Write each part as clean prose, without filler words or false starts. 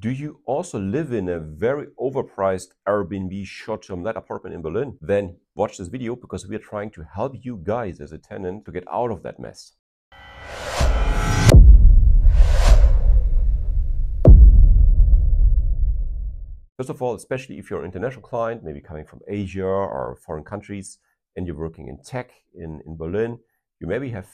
Do you also live in a very overpriced Airbnb short-term let apartment in Berlin? Then watch this video because we are trying to help you guys as a tenant to get out of that mess. First of all, especially if you're an international client, maybe coming from Asia or foreign countries, and you're working in tech in Berlin, you maybe have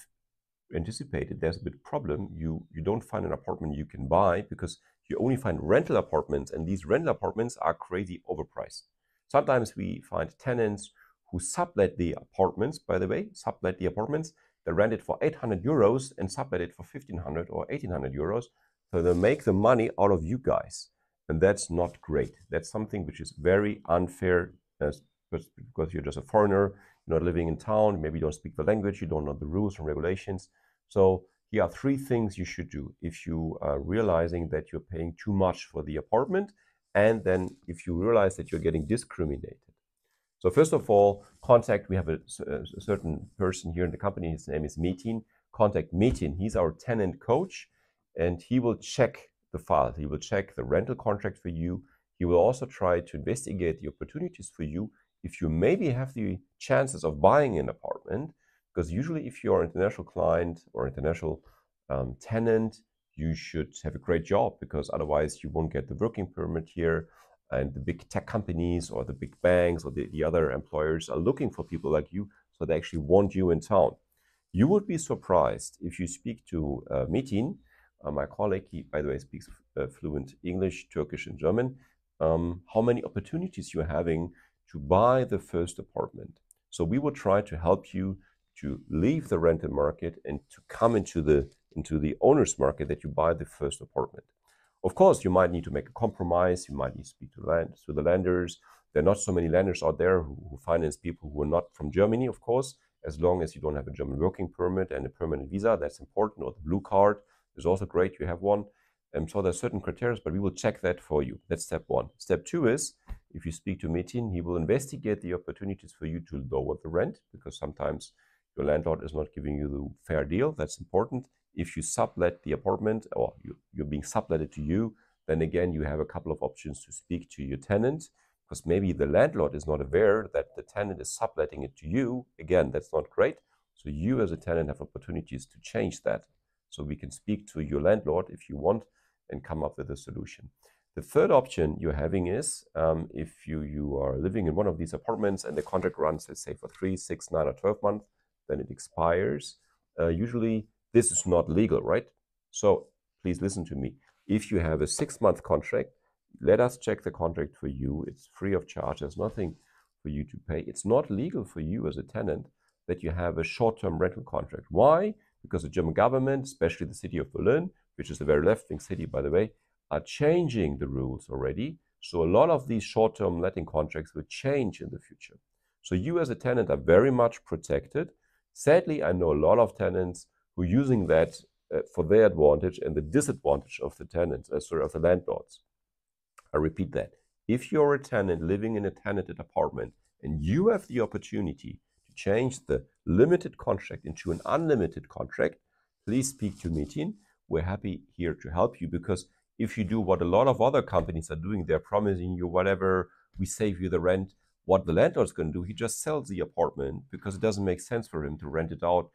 anticipated there's a big problem. You don't find an apartment you can buy because you only find rental apartments, and these rental apartments are crazy overpriced. Sometimes we find tenants who sublet the apartments, by the way, they rent it for 800 euros and sublet it for 1500 or 1800 euros. So they make the money out of you guys. And that's not great. That's something which is very unfair because you're just a foreigner, you're not living in town, maybe you don't speak the language, you don't know the rules and regulations. So here are three things you should do if you are realizing that you're paying too much for the apartment, and then if you realize that you're getting discriminated. So first of all, we have a certain person here in the company, his name is Metin. Contact Metin, he's our tenant coach, and he will check the file. He will check the rental contract for you. He will also try to investigate the opportunities for you if you maybe have the chances of buying an apartment, because usually if you're an international client or international tenant, you should have a great job, because otherwise you won't get the working permit here, and the big tech companies or the big banks or the other employers are looking for people like you, so they actually want you in town. You would be surprised if you speak to Metin, my colleague. He, by the way, speaks fluent English, Turkish, and German, how many opportunities you're having to buy the first apartment. So we will try to help you to leave the rental market and to come into the owner's market, that you buy the first apartment. Of course, you might need to make a compromise. You might need to speak to the lenders. There are not so many lenders out there who finance people who are not from Germany, of course, as long as you don't have a German working permit and a permanent visa. That's important, or the blue card is also great. You have one. So there's certain criteria, but we will check that for you. That's step one. Step two is, if you speak to Metin, he will investigate the opportunities for you to lower the rent, because sometimes your landlord is not giving you the fair deal. That's important. If you sublet the apartment, or you're being subletted to you, then again, you have a couple of options to speak to your tenant, because maybe the landlord is not aware that the tenant is subletting it to you. Again, that's not great. So you as a tenant have opportunities to change that. So we can speak to your landlord if you want and come up with a solution. The third option you're having is, if you are living in one of these apartments and the contract runs, let's say, for 3, 6, 9, or 12 months, then it expires. Usually this is not legal, right? So please listen to me. If you have a 6-month contract, let us check the contract for you. It's free of charge. There's nothing for you to pay. It's not legal for you as a tenant that you have a short-term rental contract. Why? Because the German government, especially the city of Berlin, which is a very left-wing city, by the way, are changing the rules already. So a lot of these short-term letting contracts will change in the future. So you as a tenant are very much protected. Sadly, I know a lot of tenants who are using that for their advantage and the disadvantage of the tenants, of the landlords. I repeat that. If you're a tenant living in a tenanted apartment and you have the opportunity to change the limited contract into an unlimited contract, please speak to Metin. We're happy here to help you, because if you do what a lot of other companies are doing, they're promising you whatever, we save you the rent. What the landlord's going to do, he just sells the apartment because it doesn't make sense for him to rent it out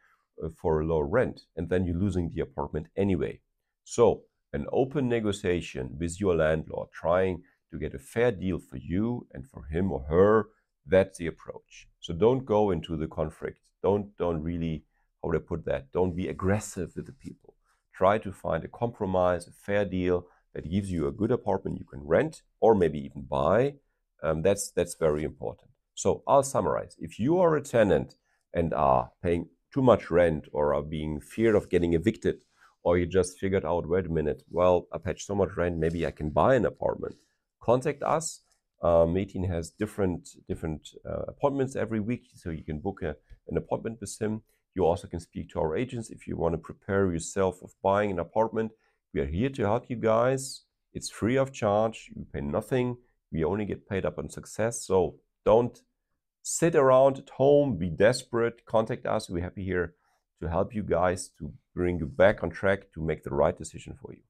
for a low rent, and then you're losing the apartment anyway. So an open negotiation with your landlord, trying to get a fair deal for you and for him or her, that's the approach. So don't go into the conflict. Don't really, how would I put that? Don't be aggressive with the people. Try to find a compromise, a fair deal that gives you a good apartment you can rent or maybe even buy. That's very important. So I'll summarize. If you are a tenant and are paying too much rent, or are being feared of getting evicted, or you just figured out, wait a minute, well, I paid so much rent, maybe I can buy an apartment, contact us. Metin has different appointments every week, so you can book an appointment with him. You also can speak to our agents if you want to prepare yourself of buying an apartment. We are here to help you guys. It's free of charge. You pay nothing. We only get paid up on success. So don't sit around at home, be desperate. Contact us. We're happy here to help you guys, to bring you back on track, to make the right decision for you.